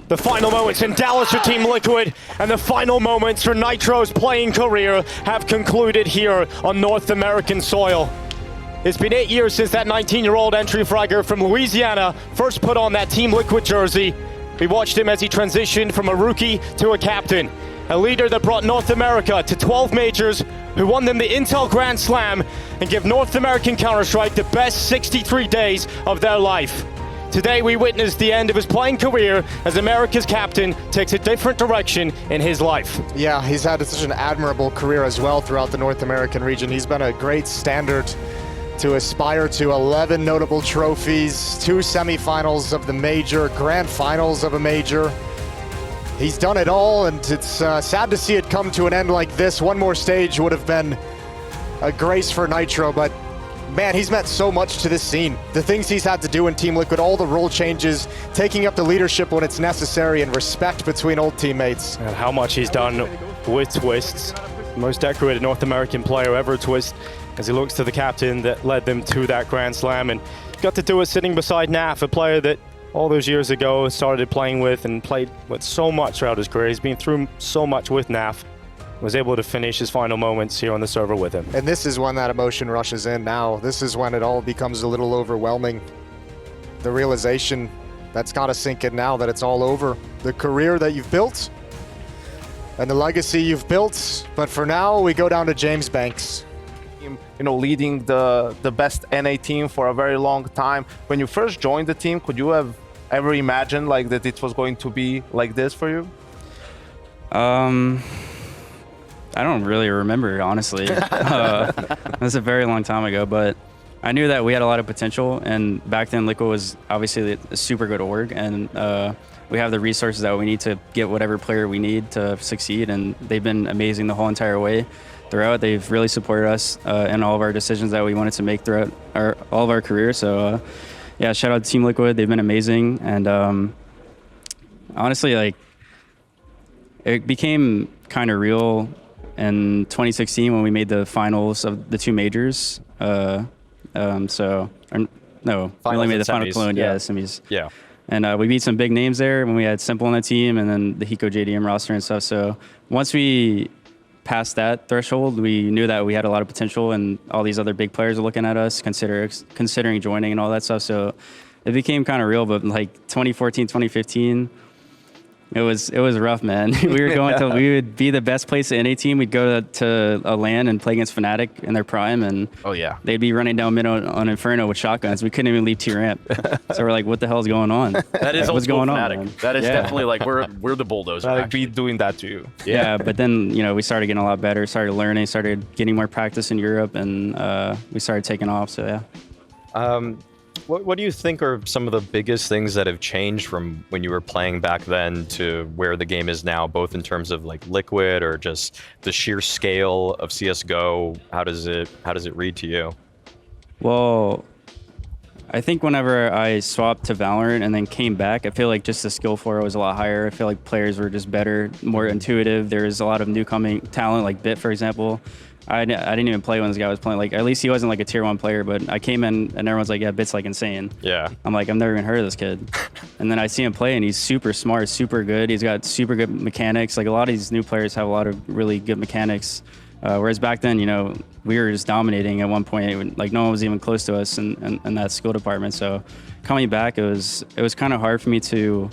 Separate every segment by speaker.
Speaker 1: The final moments in Dallas for Team Liquid and the final moments for nitr0's playing career have concluded here on North American soil. It's been 8 years since that 19-year-old entry fragger from Louisiana first put on that Team Liquid jersey. We watched him as he transitioned from a rookie to a captain, a leader that brought North America to 12 majors, who won them the Intel Grand Slam and give North American Counter-Strike the best 63 days of their life. Today we witnessed the end of his playing career as America's captain takes a different direction in his life.
Speaker 2: Yeah, he's had such an admirable career as well throughout the North American region. He's been a great standard to aspire to. 11 notable trophies, 2 semifinals of the major, grand finals of a major. He's done it all, and it's sad to see it come to an end like this. One more stage would have been a grace for nitr0, but man, he's meant so much to this scene. The things he's had to do in Team Liquid, all the role changes, taking up the leadership when it's necessary, and respect between old teammates.
Speaker 1: And how much he's done with Twists. Most decorated North American player ever, Twist, as he looks to the captain that led them to that Grand Slam, and got to do it sitting beside Naf, a player that all those years ago started playing with and played with so much throughout his career. He's been through so much with Naf. Was able to finish his final moments here on the server with him.
Speaker 2: And this is when that emotion rushes in now. This is when it all becomes a little overwhelming. The realization that's got to sink in now that it's all over. The career that you've built and the legacy you've built. But for now, we go down to James Banks.
Speaker 3: You know, leading the best NA team for a very long time. When you first joined the team, could you have ever imagined like that it was going to be like this for you?
Speaker 4: I don't really remember, honestly. It was a very long time ago, but I knew that we had a lot of potential, and back then Liquid was obviously a super good org, and we have the resources that we need to get whatever player we need to succeed, and they've been amazing the whole entire way throughout. They've really supported us in all of our decisions that we wanted to make throughout all of our career. So yeah, shout out to Team Liquid. They've been amazing, and honestly, like, it became kind of real in 2016 when we made the finals of the 2 majors. We only made the final clone, yeah, semis.
Speaker 1: Yeah.
Speaker 4: And we beat some big names there when we had Simple on the team, and then the Hiko JDM roster and stuff. So once we passed that threshold, we knew that we had a lot of potential, and all these other big players are looking at us, considering joining and all that stuff. So it became kind of real. But like 2014, 2015, it was rough, man. We were going to, we would be the best place in NA team. We'd go to a LAN and play against Fnatic in their prime, and they'd be running down mid on Inferno with shotguns. We couldn't even leave T-ramp. So we're like, what the hell's going on?
Speaker 5: That is
Speaker 4: what's going
Speaker 5: Fnatic.
Speaker 4: on?
Speaker 5: That is definitely like we're the bulldozer.
Speaker 3: I'd be doing that to you.
Speaker 4: Yeah, but then we started getting a lot better, started learning, started getting more practice in Europe, and we started taking off. So yeah.
Speaker 6: What do you think are some of the biggest things that have changed from when you were playing back then to where the game is now, both in terms of like Liquid or just the sheer scale of CSGO? How does it read to you?
Speaker 4: Well, I think whenever I swapped to Valorant and then came back, I feel like just the skill floor was a lot higher. I feel like players were just better, more intuitive. There was a lot of newcoming talent, like Bit, for example. I didn't even play when this guy was playing. Like, at least he wasn't like a tier 1 player, but I came in and everyone's like, yeah, Bit's like insane.
Speaker 6: Yeah.
Speaker 4: I'm like, I've never even heard of this kid. And then I see him play and he's super smart, super good. He's got super good mechanics. Like, a lot of these new players have a lot of really good mechanics. Whereas back then, we were just dominating at one point. Like, no one was even close to us in that skill department. So coming back, it was kind of hard for me to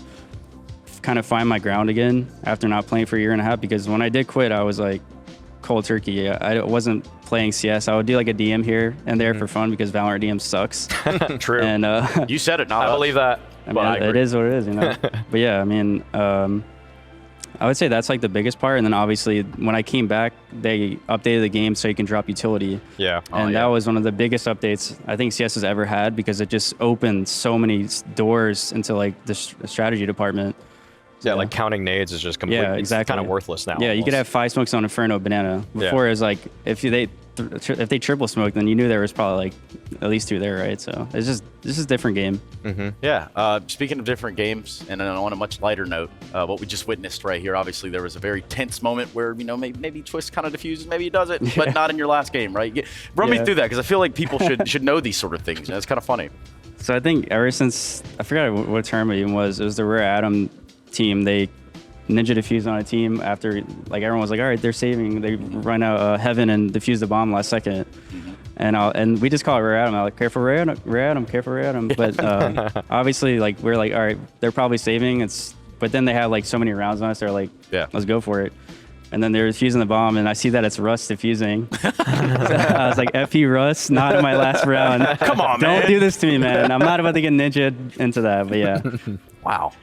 Speaker 4: kind of find my ground again after not playing for a year and a half, because when I did quit, I was like, cold turkey. I wasn't playing CS. I would do like a DM here and there for fun, because Valorant DM sucks.
Speaker 6: True.
Speaker 4: And
Speaker 5: You said it, not
Speaker 6: I believe that.
Speaker 4: I mean, it is what it is, But yeah, I mean, I would say that's like the biggest part. And then obviously when I came back, they updated the game so you can drop utility.
Speaker 6: Yeah.
Speaker 4: And that was one of the biggest updates I think CS has ever had, because it just opened so many doors into like the strategy department.
Speaker 6: Yeah, like counting nades is just completely kind of worthless now.
Speaker 4: Yeah, you could have 5 smokes on Inferno Banana. Before it was like, if they triple smoked, then you knew there was probably like at least 2 there, right? So it's just, this is a different game.
Speaker 5: Yeah. Speaking of different games, and on a much lighter note, what we just witnessed right here, obviously there was a very tense moment where maybe Twist kind of diffuses, maybe he does it, but not in your last game, right? Run me through that, because I feel like people should know these sort of things. It's kind of funny.
Speaker 4: So I think ever since, I forgot what term it even was. It was the Rare Atom team, they ninja defused on a team after like everyone was like, all right, they're saving. They run out Heaven and defuse the bomb last second. And we just call it Ray Adam. I'm like, careful Ray Adam, careful Ray Adam. But obviously, like we're like, all right, they're probably saving. But then they had like so many rounds on us. They're like,
Speaker 5: Yeah.
Speaker 4: let's go for it. And then they're defusing the bomb, and I see that it's Russ defusing. I was like, F.E. Russ, not in my last round.
Speaker 5: Come on, man.
Speaker 4: Don't do this to me, man. I'm not about to get ninja into that, but yeah.
Speaker 5: Wow.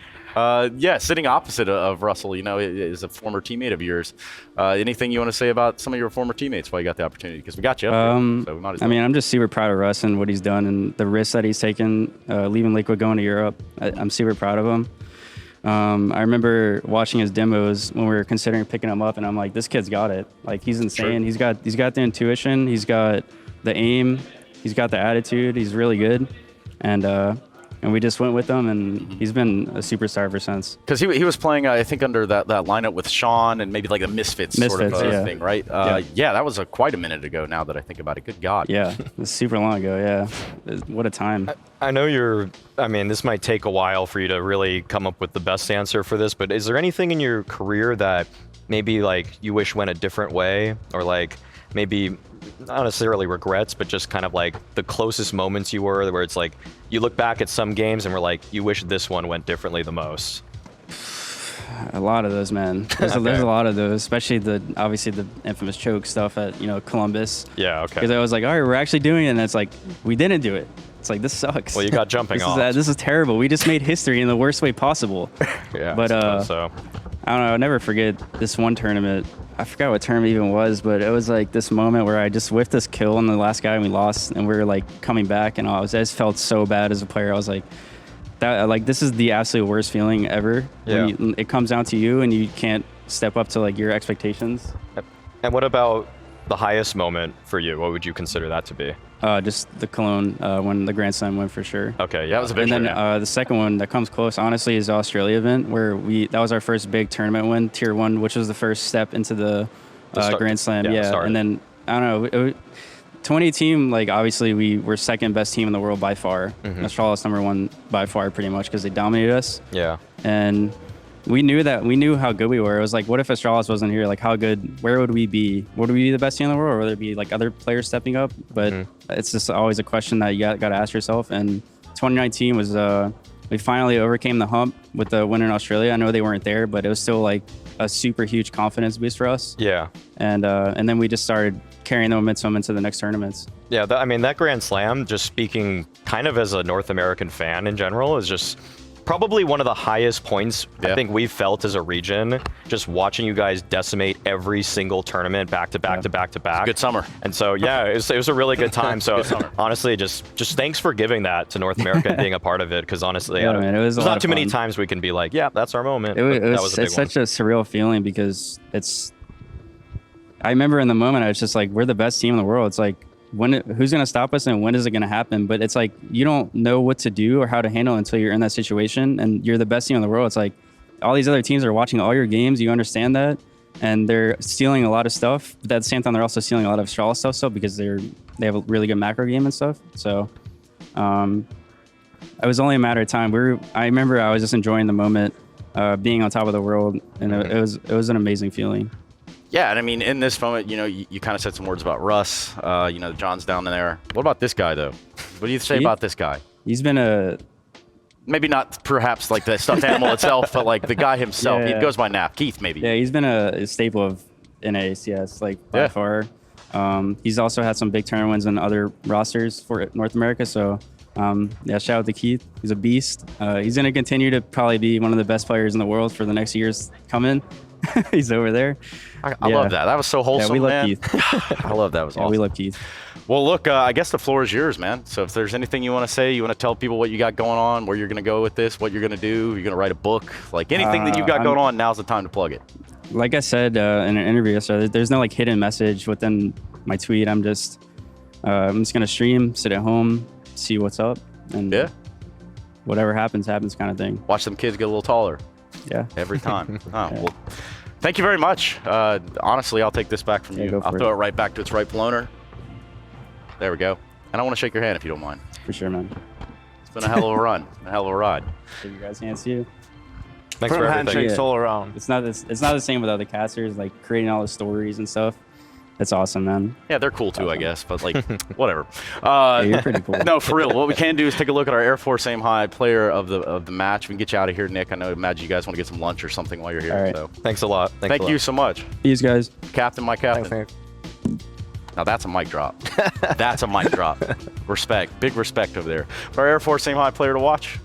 Speaker 5: Yeah, sitting opposite of Russell, you know, is a former teammate of yours. Anything you want to say about some of your former teammates while you got the opportunity? Because we got you up here, so we might as well.
Speaker 4: I mean, I'm just super proud of Russ and what he's done and the risks that he's taken, leaving Liquid, going to Europe. I'm super proud of him. I remember watching his demos when we were considering picking him up, and I'm like, this kid's got it. Like, he's insane.
Speaker 5: Sure.
Speaker 4: He's got the intuition. He's got the aim. He's got the attitude. He's really good. And we just went with him, and he's been a superstar ever since.
Speaker 5: Because he was playing, I think, under that lineup with Sean and maybe like a Misfits sort of
Speaker 4: yeah.
Speaker 5: thing, right? Yeah, that was quite a minute ago now that I think about it. Good God.
Speaker 4: Yeah, it was super long ago, yeah. What a time.
Speaker 6: I know I mean, this might take a while for you to really come up with the best answer for this, but is there anything in your career that maybe like you wish went a different way, or like maybe not necessarily regrets, but just kind of like the closest moments you were where it's like you look back at some games and we're like, you wish this one went differently the most?
Speaker 4: A lot of those, man. There's a lot of those, especially obviously the infamous choke stuff at, Columbus.
Speaker 6: Yeah, okay.
Speaker 4: Because I was like, all right, we're actually doing it, and it's like, we didn't do it. It's like, this sucks.
Speaker 6: Well, you got jumping off.
Speaker 4: This is terrible. We just made history in the worst way possible.
Speaker 6: Yeah,
Speaker 4: but
Speaker 6: so.
Speaker 4: I don't know. I'll never forget this one tournament. I forgot what tournament it even was, but it was like this moment where I just whiffed this kill on the last guy and we lost, and we were like coming back, and I just felt so bad as a player. I was like, this is the absolute worst feeling ever.
Speaker 6: Yeah.
Speaker 4: When it comes down to you and you can't step up to like your expectations.
Speaker 6: And what about the highest moment for you? What would you consider that to be?
Speaker 4: Just the Cologne when the Grand Slam win for sure.
Speaker 6: Okay, yeah, that was a big
Speaker 4: And then
Speaker 6: one.
Speaker 4: the second one that comes close, honestly, is the Australia event where that was our first big tournament win, Tier 1, which was the first step into the Grand Slam. Yeah, and then, I don't know, 2018, like, obviously we were second best team in the world by far. Australia's number one by far pretty much because they dominated us.
Speaker 6: Yeah.
Speaker 4: And we knew how good we were. It was like, what if Astralis wasn't here? Like, how good, where would we be? Would we be the best team in the world, or would there be like other players stepping up? But it's just always a question that you got to ask yourself. And 2019 was, we finally overcame the hump with the win in Australia. I know they weren't there, but it was still like a super huge confidence boost for us.
Speaker 6: Yeah.
Speaker 4: And then we just started carrying the momentum into the next tournaments.
Speaker 6: Yeah, I mean, that Grand Slam, just speaking kind of as a North American fan in general, is just probably one of the highest points I think we've felt as a region, just watching you guys decimate every single tournament back to back to back to back.
Speaker 5: Good summer.
Speaker 6: And so, yeah, it was a really good time. So honestly, just thanks for giving that to North America and being a part of it, because honestly,
Speaker 4: man,
Speaker 6: there's
Speaker 4: a
Speaker 6: not
Speaker 4: lot
Speaker 6: too
Speaker 4: of
Speaker 6: many
Speaker 4: fun.
Speaker 6: times we can be like, yeah, that's our moment.
Speaker 4: It's such a surreal feeling, because I remember in the moment, I was just like, we're the best team in the world. It's like, who's going to stop us and when is it going to happen? But it's like, you don't know what to do or how to handle it until you're in that situation, and you're the best team in the world. It's like all these other teams are watching all your games. You understand that, and they're stealing a lot of stuff. But at the same time, they're also stealing a lot of Astralis stuff, so because they have a really good macro game and stuff. So it was only a matter of time. I remember I was just enjoying the moment, being on top of the world, and it was an amazing feeling.
Speaker 5: Yeah, and I mean, in this moment, you kind of said some words about Russ. John's down there. What about this guy, though? What do you say about this guy?
Speaker 4: He's been
Speaker 5: maybe not perhaps like the stuffed animal itself, but like the guy himself.
Speaker 4: Yeah.
Speaker 5: He goes by Nap. Keith, maybe.
Speaker 4: Yeah, he's been a staple of NACS, like, by far. He's also had some big tournament wins in other rosters for North America, so shout out to Keith. He's a beast. He's going to continue to probably be one of the best players in the world for the next years coming. He's over there.
Speaker 5: I love that. That was so wholesome,
Speaker 4: yeah, we love
Speaker 5: man.
Speaker 4: Keith.
Speaker 5: I love that. It was awesome.
Speaker 4: We love Keith.
Speaker 5: Well, look, I guess the floor is yours, man. So if there's anything you want to say, you want to tell people what you got going on, where you're going to go with this, what you're going to do, you're going to write a book, like anything that you've got going on, now's the time to plug it.
Speaker 4: Like I said in an interview, so there's no like hidden message within my tweet. I'm just going to stream, sit at home, see what's up, and whatever happens kind of thing.
Speaker 5: Watch them kids get a little taller.
Speaker 4: Yeah.
Speaker 5: Every time. Well, thank you very much. Honestly, I'll take this back from you. I'll throw it right back to its rightful owner. There we go. And I want to shake your hand if you don't mind.
Speaker 4: For sure, man.
Speaker 5: It's been a hell of a run. A hell of a ride.
Speaker 4: Shake you guys' hands, too.
Speaker 6: Thanks for everything.
Speaker 3: handshakes all around.
Speaker 4: It's not the same with other casters, like creating all the stories and stuff. It's awesome, man.
Speaker 5: Yeah, they're cool too, I guess, but like, whatever.
Speaker 4: Yeah, you're pretty cool.
Speaker 5: No, for real. What we can do is take a look at our Air Force Aim High player of the match. We can get you out of here, Nick. I know, imagine you guys want to get some lunch or something while you're here.
Speaker 4: All right.
Speaker 5: So
Speaker 6: Thanks a lot. Thanks
Speaker 5: thank
Speaker 6: a
Speaker 5: you
Speaker 6: lot.
Speaker 5: so much,
Speaker 4: These guys.
Speaker 5: Captain, my captain.
Speaker 3: Thanks, Nick.
Speaker 5: Now that's a mic drop. That's a mic drop. Respect, big respect over there. For our Air Force Aim High player to watch,